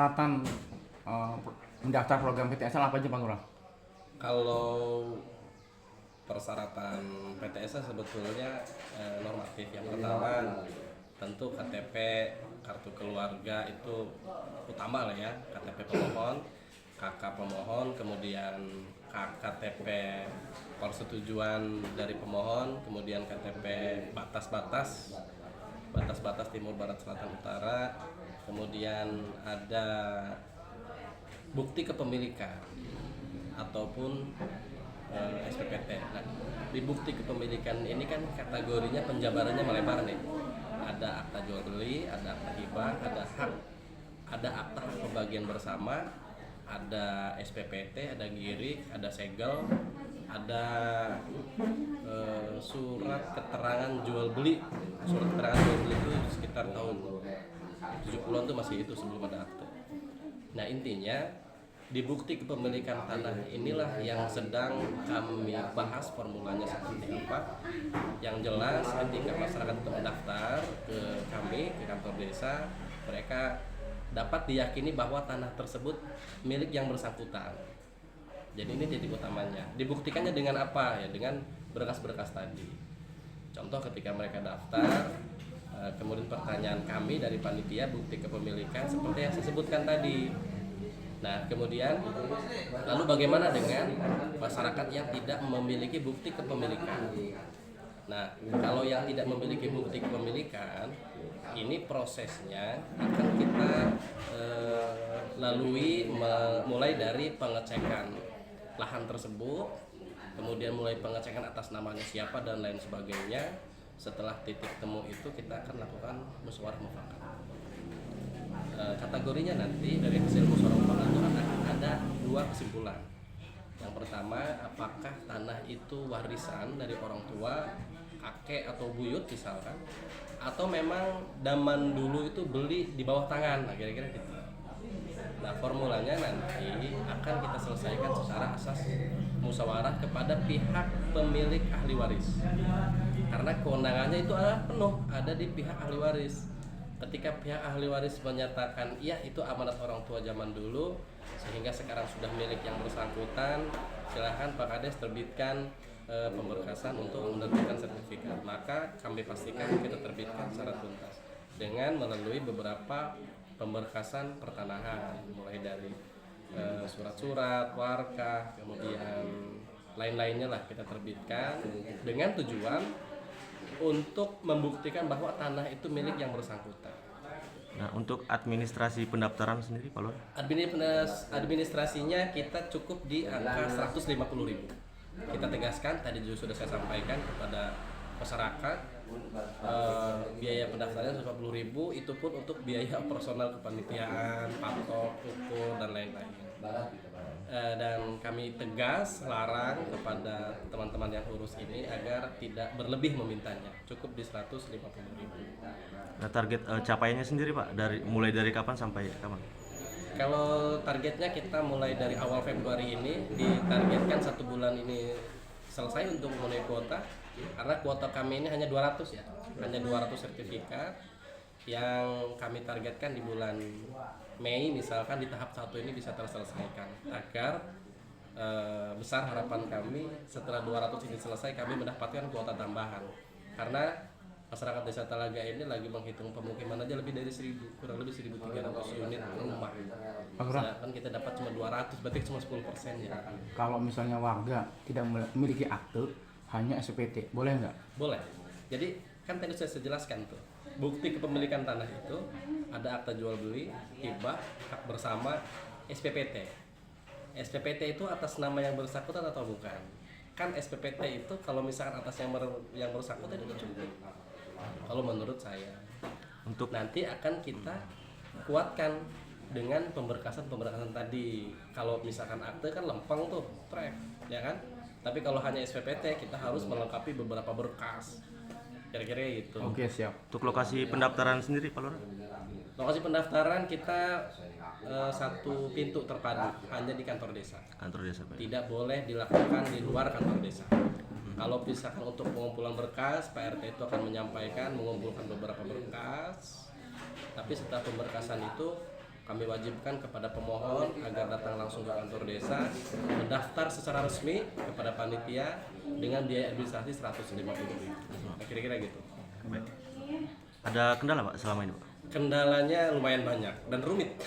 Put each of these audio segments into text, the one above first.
persyaratan mendaftar program PTSL apa aja Pak Lurah? Kalau persyaratan PTSL sebetulnya normatif. Yang pertama tentu KTP, kartu keluarga itu utama lah ya. KTP pemohon, KK pemohon, kemudian KTP persetujuan dari pemohon, kemudian KTP batas-batas timur, barat, selatan, utara, kemudian ada bukti kepemilikan ataupun SPPT. Nah, di bukti kepemilikan ini kan kategorinya penjabarannya melebar nih. Ada akta jual beli, ada akta hibah, ada hak, ada akta pembagian bersama, ada SPPT, ada girik, ada segel, ada surat keterangan jual beli. Surat keterangan jual beli itu sekitar tahun 70-an tuh masih itu sebelum ada akte. Nah, intinya di bukti kepemilikan tanah inilah yang sedang kami bahas formulanya seperti apa. Yang jelas ketika masyarakat itu mendaftar ke kami, ke kantor desa, mereka dapat diyakini bahwa tanah tersebut milik yang bersangkutan. Jadi ini titik utamanya. Dibuktikannya dengan apa? Ya dengan berkas-berkas tadi. Contoh ketika mereka daftar, kemudian pertanyaan kami dari panitia bukti kepemilikan seperti yang saya sebutkan tadi. Nah, kemudian lalu bagaimana dengan masyarakat yang tidak memiliki bukti kepemilikan? Nah, kalau yang tidak memiliki bukti kepemilikan, ini prosesnya akan kita lalui mulai dari pengecekan lahan tersebut, kemudian mulai pengecekan atas namanya siapa dan lain sebagainya. Setelah titik temu itu kita akan lakukan musyawarah mufakat. Kategorinya nanti dari hasil musyawarah mufakat itu akan ada dua kesimpulan. Yang pertama, apakah tanah itu warisan dari orang tua, kakek atau buyut misalkan, atau memang zaman dulu itu beli di bawah tangan, nah kira-kira gitu. Nah, formulanya nanti akan kita selesaikan secara asas musyawarah kepada pihak pemilik ahli waris. Karena kewenangannya itu penuh ada di pihak ahli waris. Ketika pihak ahli waris menyatakan iya itu amanat orang tua zaman dulu sehingga sekarang sudah milik yang bersangkutan, silakan Pak Kades terbitkan pemberkasan untuk menerbitkan sertifikat. Maka kami pastikan kita terbitkan secara tuntas dengan melalui beberapa pemberkasan pertanahan, mulai dari surat-surat, warkah, kemudian lain-lainnya lah kita terbitkan dengan tujuan untuk membuktikan bahwa tanah itu milik yang bersangkutan. Nah, untuk administrasi pendaftaran sendiri, Pak Lurah? Administrasinya kita cukup di angka 150.000. Kita tegaskan, tadi juga sudah saya sampaikan kepada masyarakat, biaya pendaftarannya 150.000, itu pun untuk biaya operasional kepanitiaan, patok, ukur, dan lain-lain. Dan kami tegas larang kepada teman-teman yang urus ini agar tidak berlebih memintanya, cukup di 150.000. Nah, target capaiannya sendiri Pak, mulai dari kapan sampai kapan? Kalau targetnya kita mulai dari awal Februari ini, ditargetkan 1 bulan ini selesai untuk memenuhi kuota, karena kuota kami ini hanya 200 ya, hanya 200 sertifikat yang kami targetkan di bulan Mei misalkan di tahap 1 ini bisa terselesaikan agar besar harapan kami setelah 200 ini selesai kami mendapatkan kuota tambahan, karena masyarakat Desa Talaga ini lagi menghitung pemukiman aja lebih dari 1.000, kurang lebih 1.300 unit rumah. Sedangkan kita dapat cuma 200, berarti cuma 10% ya. Kalau misalnya warga tidak memiliki akte, hanya SPT, boleh nggak? Boleh. Jadi kan tadi saya jelaskan tuh, bukti kepemilikan tanah itu ada akta jual beli, hibah, hak bersama, SPPT. SPPT itu atas nama yang bersangkutan atau bukan? Kan SPPT itu kalau misalkan atas yang bersangkutan itu cukup. Kalau menurut saya, Untuk nanti akan kita kuatkan dengan pemberkasan tadi. Kalau misalkan akte kan lempeng tuh, track, ya kan? Tapi kalau hanya SPPT kita harus melengkapi beberapa berkas. Kira-kira gitu. Oke, siap. untuk lokasi pendaftaran sendiri, Pak Lurah? Lokasi pendaftaran kita satu pintu terpadu hanya di kantor desa. Kantor desa, Pak. Tidak boleh dilakukan di luar kantor desa. Kalau misalkan untuk pengumpulan berkas, Pak RT itu akan menyampaikan mengumpulkan beberapa berkas. Tapi setelah pemberkasan itu kami wajibkan kepada pemohon agar datang langsung ke kantor desa, mendaftar secara resmi kepada panitia dengan biaya administrasi 150.000. Nah, kira-kira gitu. Baik. Ada kendala Pak selama ini Pak? Kendalanya lumayan banyak dan rumit.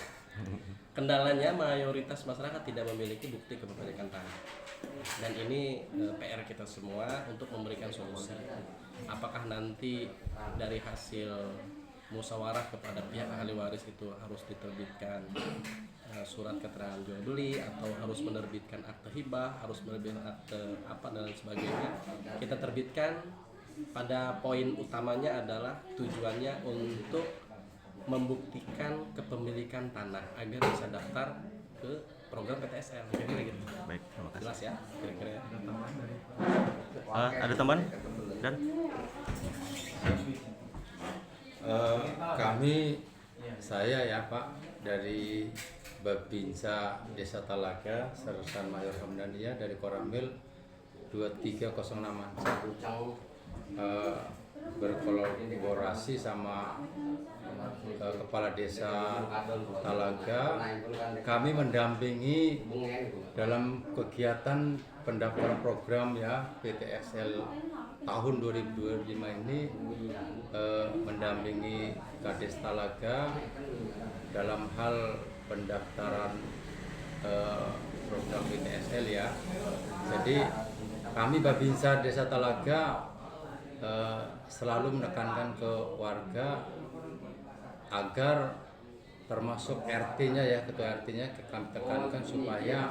Kendalanya mayoritas masyarakat tidak memiliki bukti kepemilikan tanah. Dan ini PR kita semua untuk memberikan solusi. Apakah nanti dari hasil musyawarah kepada pihak ahli waris itu harus diterbitkan surat keterangan jual beli, atau harus menerbitkan akte hibah, harus menerbitkan akte apa dan lain sebagainya. Kita terbitkan, pada poin utamanya adalah tujuannya untuk membuktikan kepemilikan tanah agar bisa daftar ke program PTSL. Kira-kira gitu. Baik, terima kasih. Jelas ya, kira-kira ya. Ada tambahan? Dan Kami, saya ya Pak, dari Babinsa Desa Talaga, Sersan Mayor Hamdania dari Koramil 2306, berkolaborasi sama Kepala Desa Talaga. Kami mendampingi dalam kegiatan pendaftaran program ya PTSL tahun 2025 ini, mendampingi Kades Talaga dalam hal pendaftaran program PTSL ya. Jadi kami Babinsa Desa Talaga selalu menekankan ke warga agar termasuk RT-nya ya, ketua RT-nya kami tekankan supaya